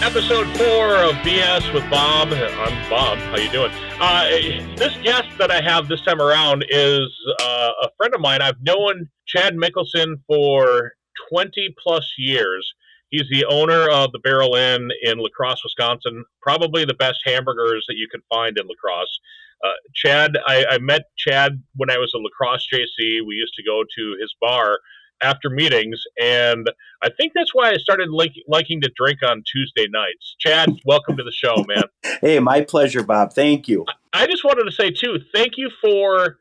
Episode 4 of BS with Bob. I'm Bob. How you doing? This guest that I have this time around is a friend of mine. I've known Chad Mickelson for 20 plus years. He's the owner of the Barrel Inn in La Crosse, Wisconsin. Probably the best hamburgers that you can find in La Crosse. Chad, I met Chad when I was at La Crosse JC. We used to go to his bar after meetings, and I think that's why I started liking to drink on Tuesday nights. Chad, welcome to the show, man. Hey, my pleasure, Bob. Thank you. I just wanted to say too, thank you for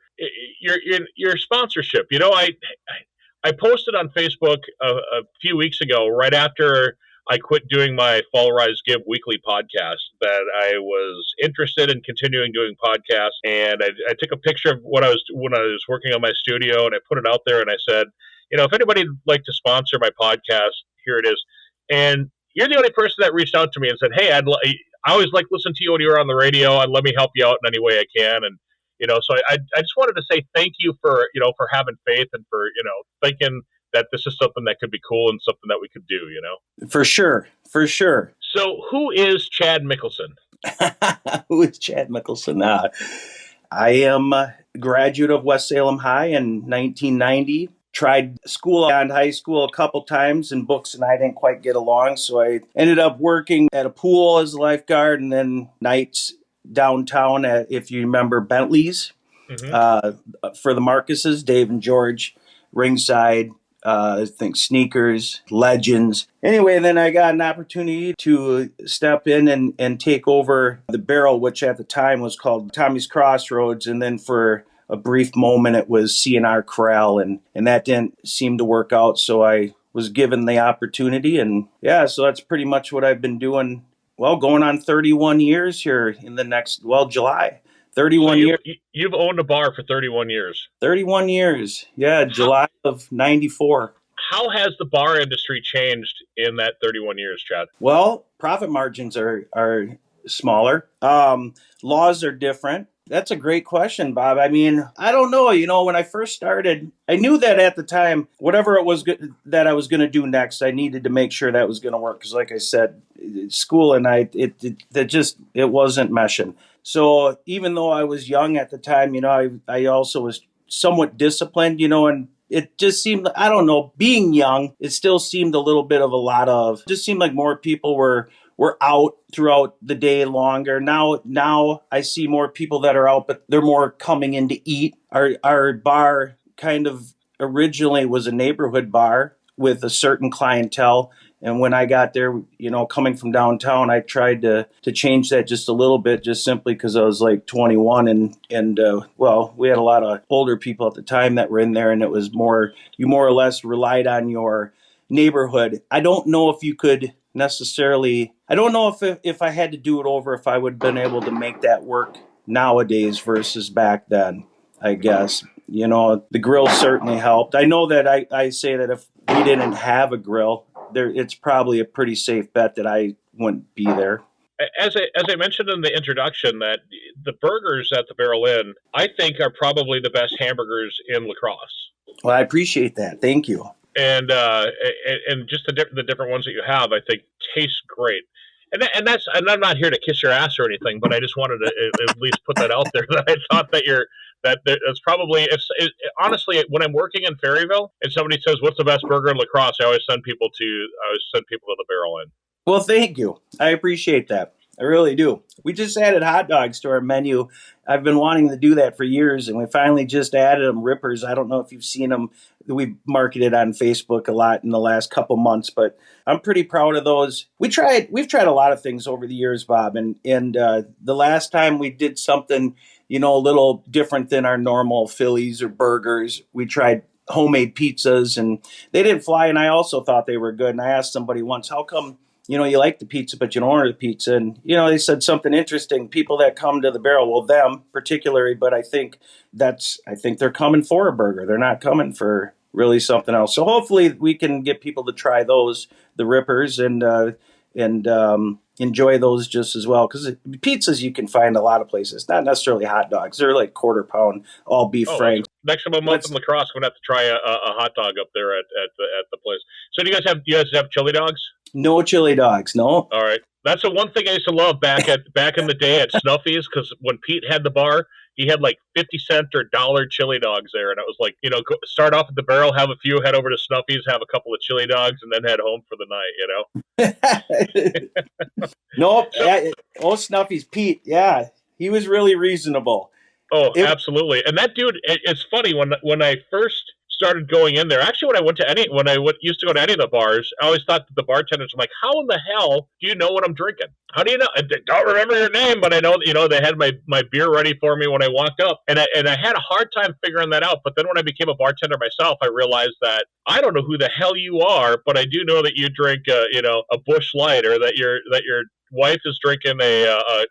your sponsorship. You know, I posted on Facebook a few weeks ago, right after I quit doing my Fall Rise Give weekly podcast, that I was interested in continuing doing podcasts, and I took a picture of when I was working on my studio, and I put it out there, and I said, you know, if anybody'd like to sponsor my podcast, here it is. And you're the only person that reached out to me and said, hey, I always like listening to you when you were on the radio, and let me help you out in any way I can. And, you know, so I just wanted to say thank you for, you know, for having faith and for, you know, thinking that this is something that could be cool and something that we could do, you know? For sure. For sure. So who is Chad Mickelson? Who is Chad Mickelson? I am a graduate of West Salem High in 1990. Tried school and high school a couple times, and books and I didn't quite get along. So I ended up working at a pool as a lifeguard, and then nights downtown at, if you remember, Bentley's for the Marcuses, Dave and George, ringside, I think Sneakers, Legends. Anyway, then I got an opportunity to step in and take over the Barrel, which at the time was called Tommy's Crossroads. And then for a brief moment, it was C&R Corral, and that didn't seem to work out. So I was given the opportunity. And yeah, so that's pretty much what I've been doing. Well, going on 31 years here in the next, July. 31 years. You've owned a bar for 31 years. 31 years. Yeah, July of 94. How has the bar industry changed in that 31 years, Chad? Well, profit margins are smaller. Laws are different. That's a great question, Bob. I mean, I don't know. You know, when I first started, I knew that at the time, whatever it was that I was going to do next, I needed to make sure that was going to work. Because like I said, school and it wasn't meshing. So even though I was young at the time, you know, I also was somewhat disciplined, you know, and it just seemed, I don't know, being young, it still seemed a little bit of just seemed like more people were out throughout the day longer. Now I see more people that are out, but they're more coming in to eat. Our bar kind of originally was a neighborhood bar with a certain clientele. And when I got there, you know, coming from downtown, I tried to change that just a little bit, just simply because I was like 21 and we had a lot of older people at the time that were in there, and it was you more or less relied on your neighborhood. I don't know if you could necessarily, I don't know if I had to do it over, if I would have been able to make that work nowadays versus back then, I guess. You know, the grill certainly helped. I know that I say that if we didn't have a grill, it's probably a pretty safe bet that I wouldn't be there. As I mentioned in the introduction, that the burgers at the Barrel Inn, I think, are probably the best hamburgers in La Crosse. Well, I appreciate that. Thank you. And just the different ones that you have, I think, taste great. And I'm not here to kiss your ass or anything, but I just wanted to at least put that out there, that I thought that's probably, honestly, when I'm working in Ferryville and somebody says, what's the best burger in La Crosse, I always send people to the Barrel Inn. Well, thank you. I appreciate that. I really do. We just added hot dogs to our menu. I've been wanting to do that for years, and we finally just added them. Rippers. I don't know if you've seen them. We've marketed on Facebook a lot in the last couple months, but I'm pretty proud of those. We've tried a lot of things over the years, Bob, and the last time we did something, you know, a little different than our normal Phillies or burgers, we tried homemade pizzas, and they didn't fly, and I also thought they were good. And I asked somebody once, how come, you know, you like the pizza, but you don't order the pizza? And, you know, they said something interesting. People that come to the Barrel, well, them particularly, but I think they're coming for a burger. They're not coming for really something else. So hopefully we can get people to try those, the Rippers, and enjoy those just as well. Because pizzas you can find a lot of places, not necessarily hot dogs. They're like quarter pound, all beef franks. Next time I'm up in La Crosse, I'm gonna have to try a hot dog up there at the place. So do you guys have chili dogs? No chili dogs, no. All right. That's the one thing I used to love back in the day at Snuffy's, because when Pete had the bar, he had like 50 cent or dollar chili dogs there, and it was like, start off at the barrel, have a few, head over to Snuffy's, have a couple of chili dogs, and then head home for the night. Nope. So, Oh, Snuffy's Pete. Yeah, he was really reasonable. oh, It, absolutely. And that dude, it's funny when I first started going in there. Actually, when I used to go to any of the bars, I always thought that the bartenders were like, "How in the hell do you know what I'm drinking? How do you know? I don't remember your name, but I know that, they had my beer ready for me when I walked up, and I had a hard time figuring that out. But then when I became a bartender myself, I realized that I don't know who the hell you are, but I do know that you drink, a Busch Light, or that your wife is drinking a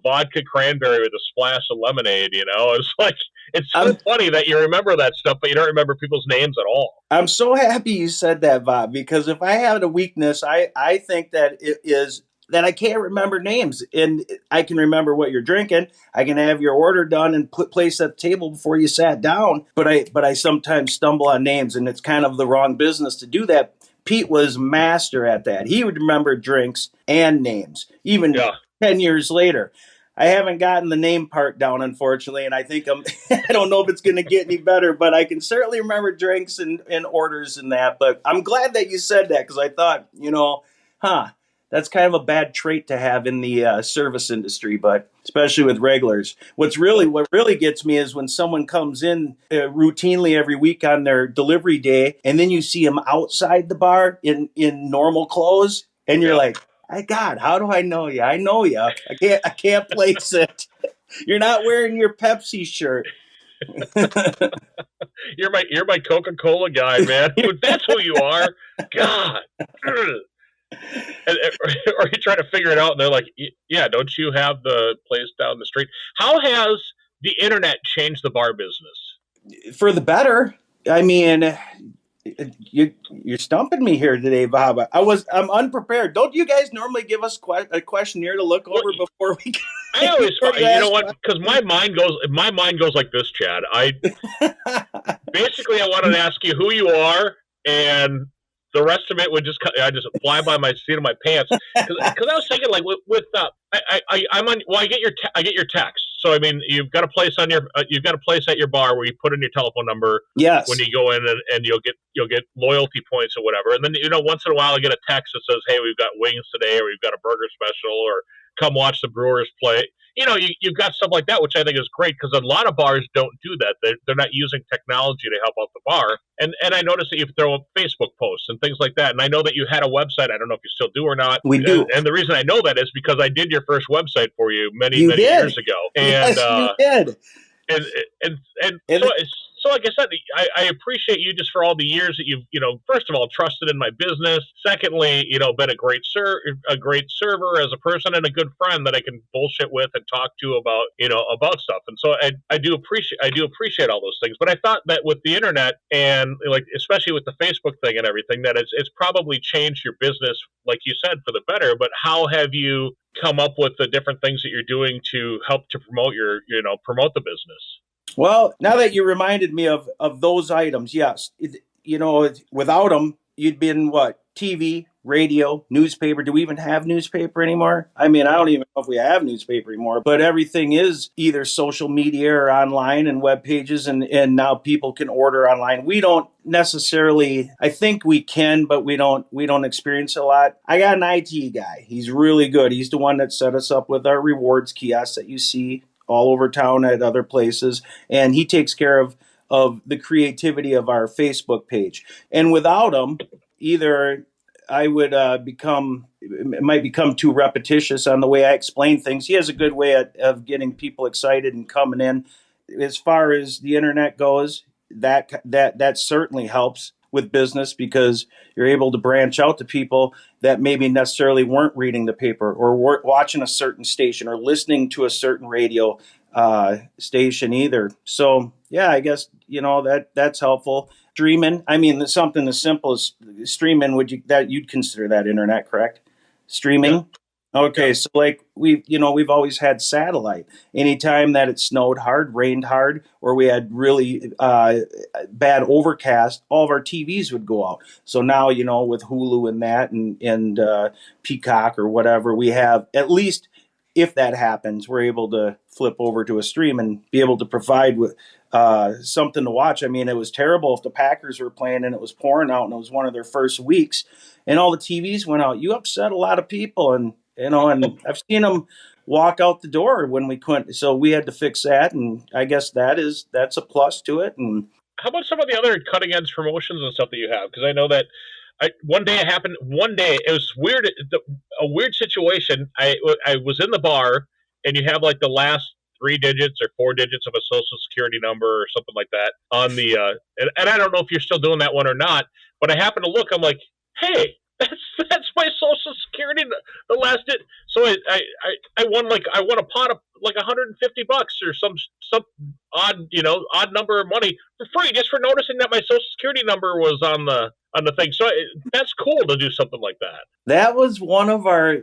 vodka cranberry with a splash of lemonade. It's like, it's so I'm funny that you remember that stuff, but you don't remember people's names at all. I'm so happy you said that, Bob, because if I had a weakness, I think that it is that I can't remember names, and I can remember what you're drinking. I can have your order done and place at the table before you sat down. But I sometimes stumble on names, and it's kind of the wrong business to do that. Pete was master at that. He would remember drinks and names, even Yeah. 10 years later. I haven't gotten the name part down, unfortunately, and I think I don't know if it's going to get any better, but I can certainly remember drinks and orders and that. But I'm glad that you said that, because I thought, that's kind of a bad trait to have in the service industry, but especially with regulars. What really gets me is when someone comes in routinely every week on their delivery day, and then you see them outside the bar in normal clothes, and you're Yeah. like, "My God, how do I know you? I know you. I can't place it. You're not wearing your Pepsi shirt." You're my Coca-Cola guy, man. That's who you are. God. Or you try to figure it out, and they're like, "Yeah, don't you have the place down the street?" How has the internet changed the bar business? For the better. I mean, you're stumping me here today, Bob. I'm unprepared. Don't you guys normally give us a questionnaire to look Well, over before we? I always, before you know what? Because my mind goes like this, Chad. Basically, I wanted to ask you who you are, and the rest of it would I just fly by my seat of my pants. Because I was thinking, like, I get your text. So I mean, you've got a place at your bar where you put in your telephone number when Yes. you go in, and you'll get loyalty points or whatever. And then, once in a while I get a text that says, "Hey, we've got wings today," or "We've got a burger special," or "Come watch the Brewers play." You've got stuff like that, which I think is great, because a lot of bars don't do that. They're not using technology to help out the bar. And I noticed that you throw up Facebook posts and things like that. And I know that you had a website. I don't know if you still do or not. We do. And the reason I know that is because I did your first website for you many, You many did. years ago. And Yes, you did. and and And so like I said, I appreciate you just for all the years that you've, first of all, trusted in my business. Secondly, been a great server as a person, and a good friend that I can bullshit with and talk to about stuff. And so I do appreciate all those things. But I thought that with the internet, and like especially with the Facebook thing and everything, that it's probably changed your business, like you said, for the better. But how have you come up with the different things that you're doing to help to promote the business? Well, now that you reminded me of those items, yes, without them, you'd been what? TV, radio, newspaper. Do we even have newspaper anymore? I mean, I don't even know if we have newspaper anymore, but everything is either social media or online and web pages, and now people can order online. We don't necessarily, I think we can, but we don't experience it a lot. I got an IT guy. He's really good. He's the one that set us up with our rewards kiosk that you see all over town at other places, and he takes care of the creativity of our Facebook page. And without him, either I would it might become too repetitious on the way I explain things. He has a good way of getting people excited and coming in. As far as the internet goes, that certainly helps with business, because you're able to branch out to people that maybe necessarily weren't reading the paper or weren't watching a certain station or listening to a certain radio station either. So yeah, I guess that's helpful. Streaming, I mean, something as simple as streaming, you'd consider that internet, correct? Streaming. Yeah. Okay, so like we've always had satellite. Anytime that it snowed hard, rained hard, or we had really bad overcast, all of our TVs would go out. So now with Hulu and that and Peacock or whatever, we have at least if that happens, we're able to flip over to a stream and be able to provide with something to watch. I mean, it was terrible if the Packers were playing and it was pouring out and it was one of their first weeks and all the TVs went out. You upset a lot of people, and I've seen them walk out the door when we couldn't. So we had to fix that, and I guess that's a plus to it. And How about some of the other cutting edge promotions and stuff that you have? Because I know that one day it happened. One day it was weird. A weird situation. I was in the bar, and you have like the last three digits or four digits of a social security number or something like that on the. And I don't know if you're still doing that one or not. But I happened to look. I'm like, hey, that's my social security. The last it. So I won I won a pot of like $150 or some odd number of money for free just for noticing that my social security number was on the thing. So that's cool to do something like that. that was one of our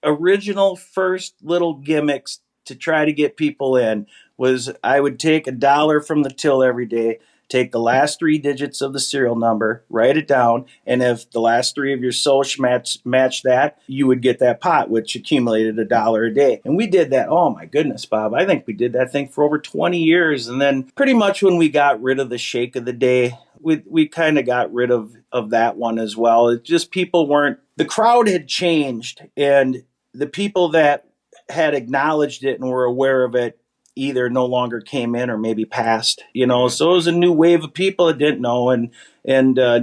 original first little gimmicks to try to get people in was I would take $1 from the till every day, take the last three digits of the serial number, write it down, and if the last three of your social match that, you would get that pot, which accumulated $1 a day. And we did that. Oh my goodness, Bob! I think we did that thing for over 20 years, and then pretty much when we got rid of the shake of the day, we kind of got rid of that one as well. It just people weren't the crowd had changed, and the people that had acknowledged it and were aware of it either no longer came in or maybe passed, Mm-hmm. so it was a new wave of people that didn't know and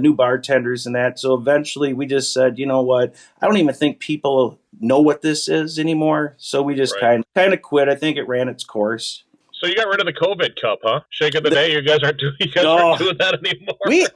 new bartenders and that. So eventually we just said, you know what, I don't even think people know what this is anymore, so we just Right. kind of quit. I think it ran its course. So you got rid of the COVID cup, huh? Shake of the day. You guys aren't Oh, doing that anymore. we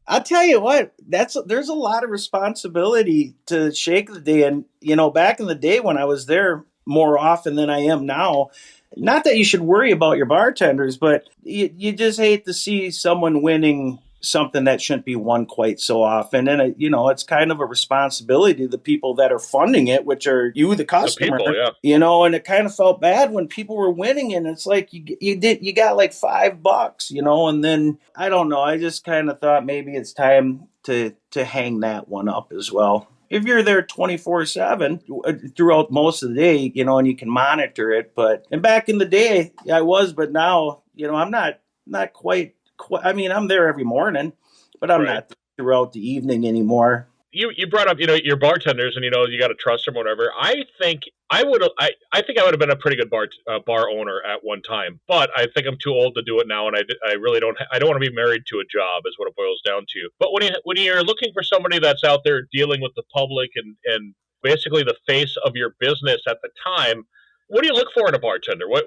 I'll tell you what, there's a lot of responsibility to shake the day. And back in the day when I was there more often than I am now, not that you should worry about your bartenders, but you just hate to see someone winning something that shouldn't be won quite so often. And it's kind of a responsibility to the people that are funding it, which are you, the The customer. people, yeah. And it kind of felt bad when people were winning, and it's like you got like $5, and then I don't know. I just kind of thought maybe it's time to hang that one up as well. If you're there 24/7 throughout most of the day, and you can monitor it. And back in the day, I was, but now, I'm not quite. I mean, I'm there every morning, but I'm Right. not throughout the evening anymore. You brought up your bartenders and you got to trust them or whatever. I think I would have been a pretty good bar owner at one time, but I think I'm too old to do it now, and I really I don't want to be married to a job is what it boils down to. But when you're looking for somebody that's out there dealing with the public and basically the face of your business at the time, what do you look for in a bartender? What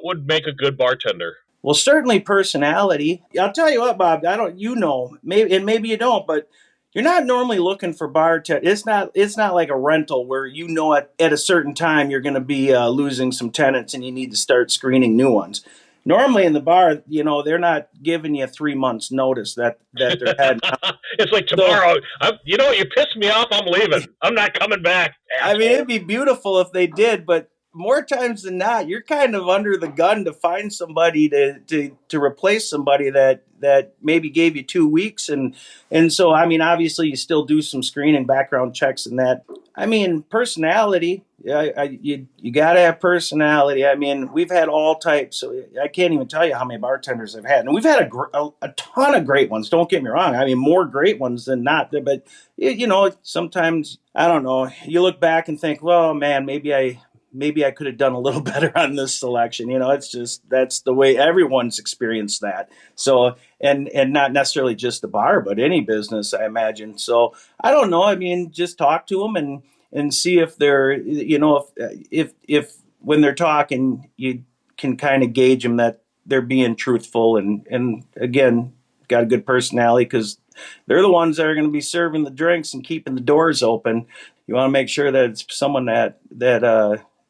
would make a good bartender? Well, certainly personality. I'll tell you what, Bob. I don't, maybe you don't, but you're not normally looking for bartend. It's not like a rental where at a certain time you're going to be losing some tenants and you need to start screening new ones. Normally in the bar, they're not giving you 3 months notice that they're heading out. It's like So tomorrow. You know what? You pissed me off. I'm leaving. I'm not coming back, I mean, asshole. it'd be beautiful if they did, but more times than not, you're kind of under the gun to find somebody to replace somebody that maybe gave you 2 weeks, and so I mean, obviously, you still do some screening, background checks, and that. I mean, personality. Yeah, you got to have personality. I mean, we've had all types. So I can't even tell you how many bartenders I've had, and we've had a ton of great ones. Don't get me wrong. I mean, more great ones than not. But sometimes I don't know. You look back and think, well, man, maybe I could have done a little better on this selection. It's just that's the way everyone's experienced that. So and not necessarily just the bar, but any business, I imagine. So I don't know. I mean, just talk to them and see if they're if when they're talking, you can kind of gauge them that they're being truthful and again got a good personality because they're the ones that are going to be serving the drinks and keeping the doors open. You want to make sure that it's someone that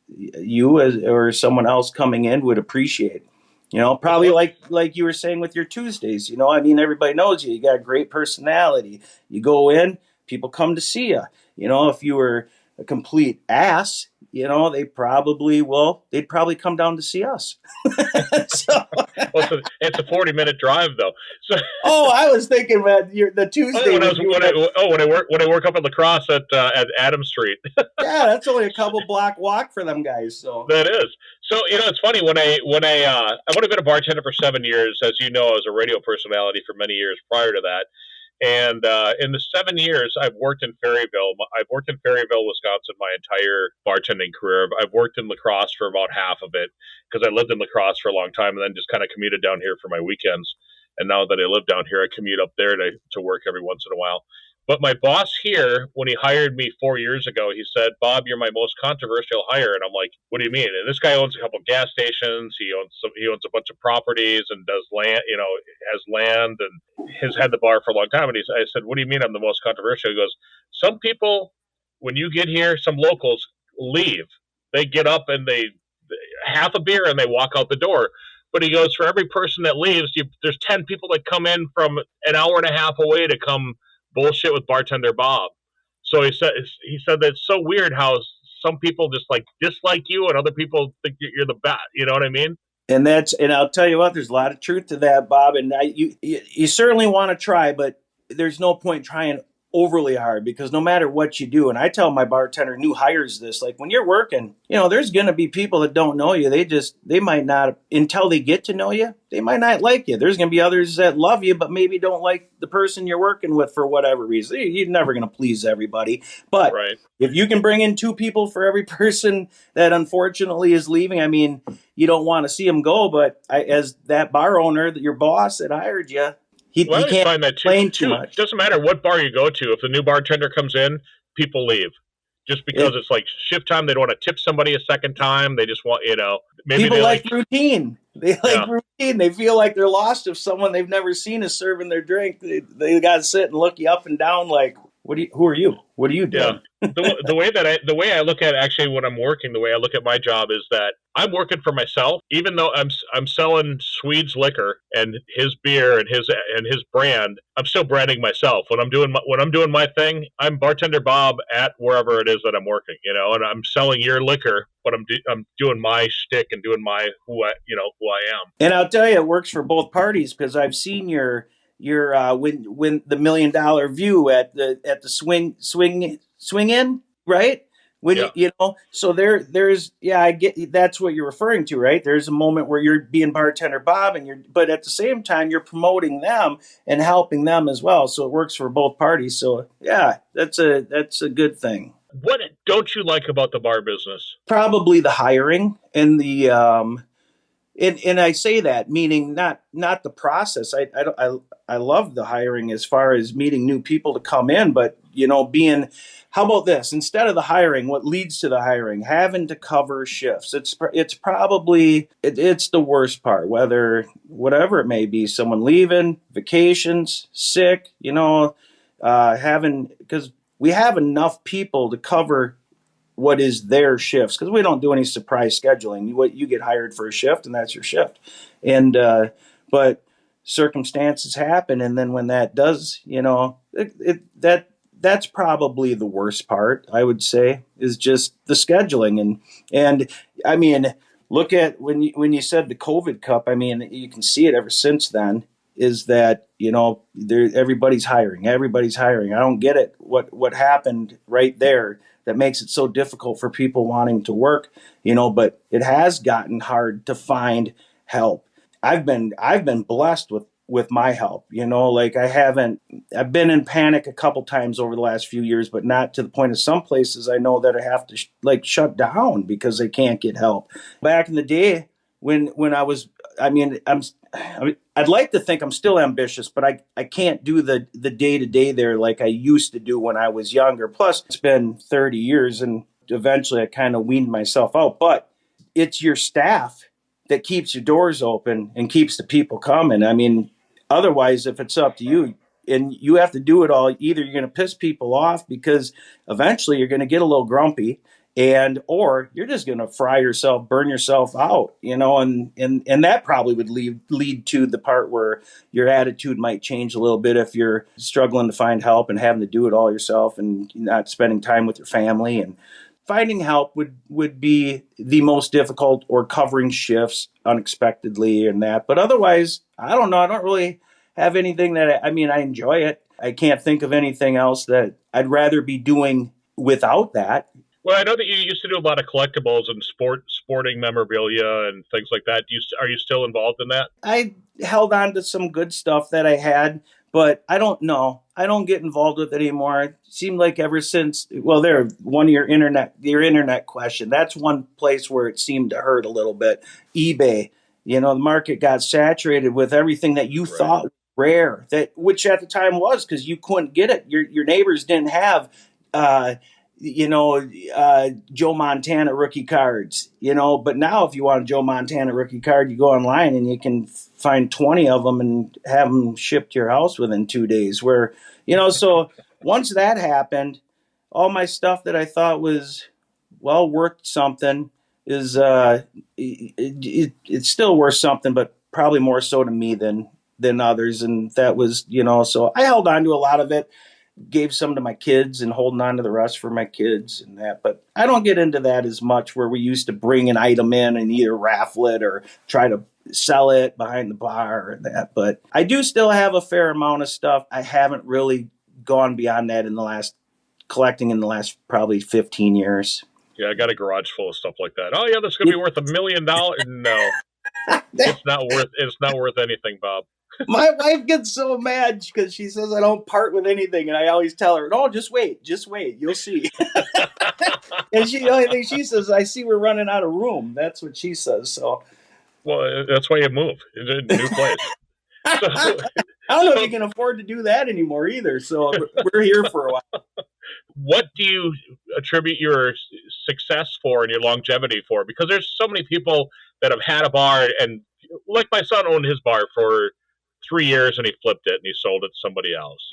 you or someone else coming in would appreciate. Probably like you were saying with your Tuesdays. I mean, everybody knows you got a great personality. You go in, people come to see you. If you were a complete ass, they'd probably come down to see us. So, Well, it's a 40-minute drive though. So oh, I was thinking, man, the oh, Tuesday when you were when I work up at Lacrosse at Adam Street. yeah, that's only a couple block walk for them guys. So, That is. So it's funny I've only been a bartender for 7 years, as you know, I was a radio personality for many years prior to that. And in the 7 years I've worked in Ferryville, Wisconsin, my entire bartending career. I've worked in Lacrosse for about half of it because I lived in Lacrosse for a long time, and then just kind of commuted down here for my weekends. And now that I live down here, I commute up there to work every once in a while. But my boss here, when he hired me 4 years ago, he said, "Bob, you're my most controversial hire." And I'm like, "What do you mean?" And this guy owns a couple of gas stations. He owns a bunch of properties and does land, has land, and has had the bar for a long time. And I said, "What do you mean I'm the most controversial?" He goes, "Some people, when you get here, some locals leave. They get up and they half a beer and they walk out the door." But he goes, "For every person that leaves, there's 10 people that come in from an hour and a half away to come bullshit with bartender Bob." So he said that it's so weird how some people just like dislike you and other people think you're the best. You know what I mean? and I'll tell you what, there's a lot of truth to that, Bob. And you certainly want to try, but there's no point trying overly hard because no matter what you do, and I tell my bartender new hires this, like when you're working, there's going to be people that don't know you. They might not, until they get to know you, they might not like you. There's going to be others that love you, but maybe don't like the person you're working with for whatever reason. You're never going to please everybody. But Right. if you can bring in two people for every person that unfortunately is leaving, I mean, you don't want to see them go, but as that bar owner, your boss that hired you, Well, he I can't find that complain too too. much. Doesn't matter what bar you go to. If the new bartender comes in, people leave just because it's like shift time. They don't want to tip somebody a second time. They just want maybe People they like routine. They like yeah. routine. They feel like they're lost if someone they've never seen is serving their drink. They got to sit and look you up and down like, who are you? What are you doing? Yeah. The way I look at it, actually when I'm working, the way I look at my job is that I'm working for myself, even though I'm selling Swede's liquor and his beer and his brand. I'm still branding myself when I'm doing my thing. I'm bartender Bob at wherever it is that I'm working, and I'm selling your liquor, but I'm doing my shtick and doing my who I am. And I'll tell you, it works for both parties because I've seen your when the $1 million view at the swing in, right? When Yeah. so there's I get that's what you're referring to, right? There's a moment where you're being bartender Bob but at the same time you're promoting them and helping them as well. So it works for both parties. So yeah, that's a good thing. What don't you like about the bar business? Probably the hiring and the and I say that meaning not the process. I love the hiring as far as meeting new people to come in, but being how about this instead of the hiring? What leads to the hiring? Having to cover shifts. It's probably it's the worst part. Whatever it may be, someone leaving, vacations, sick. Having because we have enough people to cover what is their shifts because we don't do any surprise scheduling. What you get hired for a shift and that's your shift, and but circumstances happen, and then when that does, that's probably the worst part. I would say is just the scheduling, and I mean, look at when you said the COVID Cup. I mean, you can see it ever since then. Is that everybody's hiring. Everybody's hiring. I don't get it. What happened right there that makes it so difficult for people wanting to work, but it has gotten hard to find help. I've been blessed with my help, like I've been in panic a couple times over the last few years, but not to the point of some places I know that I have to shut down because they can't get help. Back in the day when I was, I'd like to think I'm still ambitious, but I can't do the day-to-day there like I used to do when I was younger. Plus, it's been 30 years, and eventually I kind of weaned myself out. But it's your staff that keeps your doors open and keeps the people coming. I mean, otherwise, if it's up to you, and you have to do it all, either you're going to piss people off because eventually you're going to get a little grumpy, and or you're just going to fry yourself, burn yourself out, and that probably would lead to the part where your attitude might change a little bit if you're struggling to find help and having to do it all yourself and not spending time with your family. And finding help would be the most difficult, or covering shifts unexpectedly and that. But otherwise, I don't know. I don't really have anything that I enjoy it. I can't think of anything else that I'd rather be doing without that. Well, I know that you used to do a lot of collectibles and sporting memorabilia and things like that. Are you still involved in that? I held on to some good stuff that I had, but I don't know. I don't get involved with it anymore. It seemed like ever since, well, one of your internet question. That's one place where it seemed to hurt a little bit. eBay, the market got saturated with everything that you thought was rare, which at the time was, because you couldn't get it. Your neighbors didn't have, Joe Montana rookie cards, but now if you want a Joe Montana rookie card, you go online and you can find 20 of them and have them shipped to your house within 2 days, so once that happened, all my stuff that I thought was well worth something is, it's still worth something, but probably more so to me than others. And that was, so I held on to a lot of it, gave some to my kids and holding on to the rest for my kids and that. But I don't get into that as much, where we used to bring an item in and either raffle it or try to sell it behind the bar or that. But I do still have a fair amount of stuff. I haven't really gone beyond that collecting in the last probably 15 years. Yeah, I got a garage full of stuff like that. Oh yeah, that's going to be worth $1 million. No, it's not worth anything, Bob. My wife gets so mad because she says I don't part with anything, and I always tell her, "No, just wait, you'll see." And the only thing she says, "I see we're running out of room." That's what she says. So, well, that's why you move into a new place. I don't know if you can afford to do that anymore either. So we're here for a while. What do you attribute your success for and your longevity for? Because there's so many people that have had a bar, and like my son owned his bar for 3 years and he flipped it and he sold it to somebody else,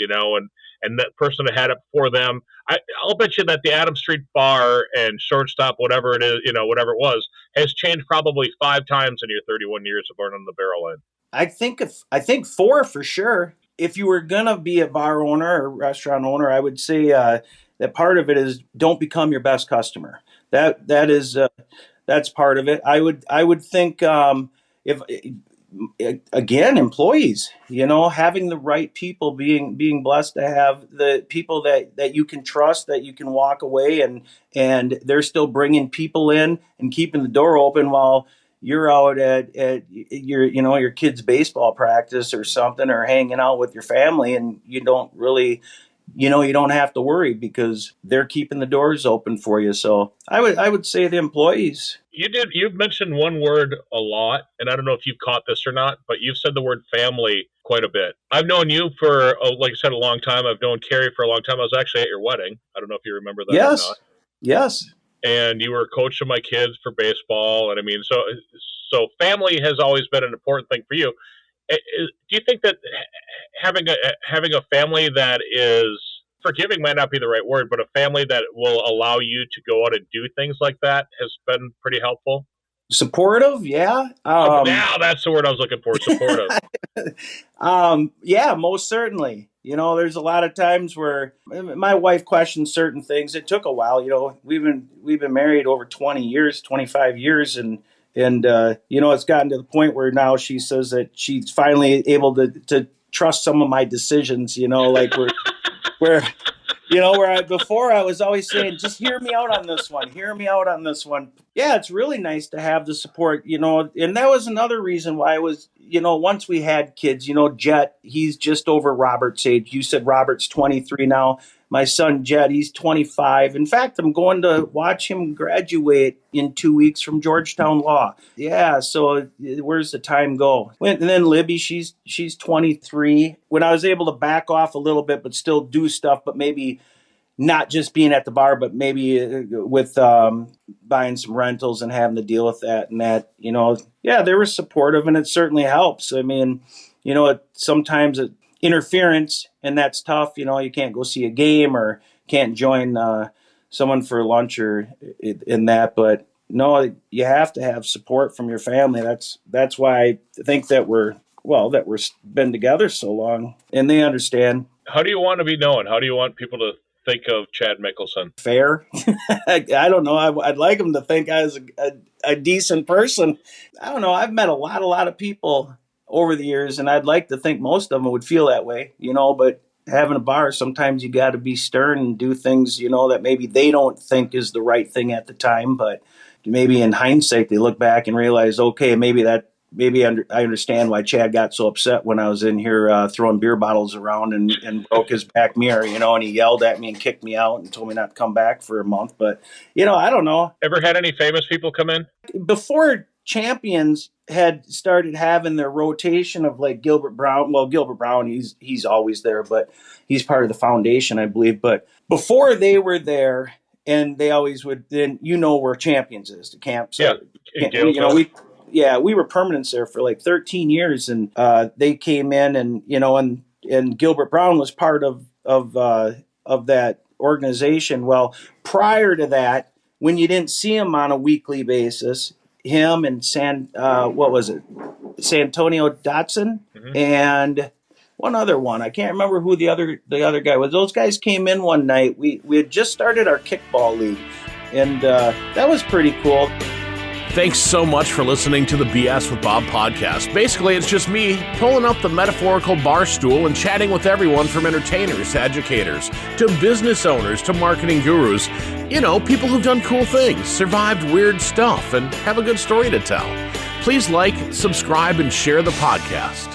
and that person that had it before them, I'll bet you that the Adam Street bar and shortstop, whatever it is, whatever it was, has changed probably 5 times in your 31 years of burning the barrel in. I think 4 for sure. If you were gonna be a bar owner or restaurant owner, I would say that part of it is don't become your best customer. That's part of it. I would think, if again, employees, having the right people, being blessed to have the people that you can trust, that you can walk away and they're still bringing people in and keeping the door open while you're out at your kid's baseball practice or something, or hanging out with your family, and you don't really, you don't have to worry because they're keeping the doors open for you. So I would say the employees. You've mentioned one word a lot, and I don't know if you've caught this or not, but you've said the word family quite a bit. I've known you for, like I said, a long time. I've known Carrie for a long time. I was actually at your wedding. I don't know if you remember that or not. Yes. And you were a coach of my kids for baseball. And I mean, so family has always been an important thing for you. Do you think that having a family that is forgiving might not be the right word, but a family that will allow you to go out and do things like that has been pretty helpful? Supportive, yeah. Now that's the word I was looking for. Supportive. Yeah, most certainly. There's a lot of times where my wife questions certain things. It took a while. We've been married over 20 years, 25 years, and it's gotten to the point where now she says that she's finally able to trust some of my decisions. Like where before I was always saying, just hear me out on this one. Hear me out on this one. Yeah, it's really nice to have the support, and that was another reason why I was, once we had kids, Jet, he's just over Robert's age. You said Robert's 23 now. My son, Jet, he's 25. In fact, I'm going to watch him graduate in 2 weeks from Georgetown Law. Yeah, so where's the time go? And then Libby, she's 23. When I was able to back off a little bit, but still do stuff, but maybe not just being at the bar, but maybe with buying some rentals and having to deal with that and that, yeah, they were supportive, and it certainly helps. I mean, sometimes interference, and that's tough. You can't go see a game or can't join someone for lunch or in that. But no, you have to have support from your family. That's why I think that we're been together so long, and they understand. How do you want to be known? How do you want people to think of Chad Mickelson? Fair. I don't know. I'd like them to think I was a decent person. I don't know. I've met a lot of people over the years, and I'd like to think most of them would feel that way, but having a bar, sometimes you got to be stern and do things, that maybe they don't think is the right thing at the time, but maybe in hindsight, they look back and realize, okay, I understand why Chad got so upset when I was in here throwing beer bottles around and broke his back mirror, and he yelled at me and kicked me out and told me not to come back for a month. But, I don't know. Ever had any famous people come in? Before Champions had started having their rotation of like Gilbert Brown. Well, Gilbert Brown, he's always there, but he's part of the foundation, I believe. But before they were there, and they always would, then where Champions is, the camp. So, we were permanents there for like 13 years, and they came in, and Gilbert Brown was part of that organization. Well, prior to that, when you didn't see him on a weekly basis, him and Santonio Dotson, and one other one, I can't remember who the other guy was. Those guys came in one night. We had just started our kickball league, and that was pretty cool. Thanks so much for listening to the BS with Bob podcast. Basically, it's just me pulling up the metaphorical bar stool and chatting with everyone from entertainers to educators to business owners to marketing gurus. People who've done cool things, survived weird stuff, and have a good story to tell. Please like, subscribe, and share the podcast.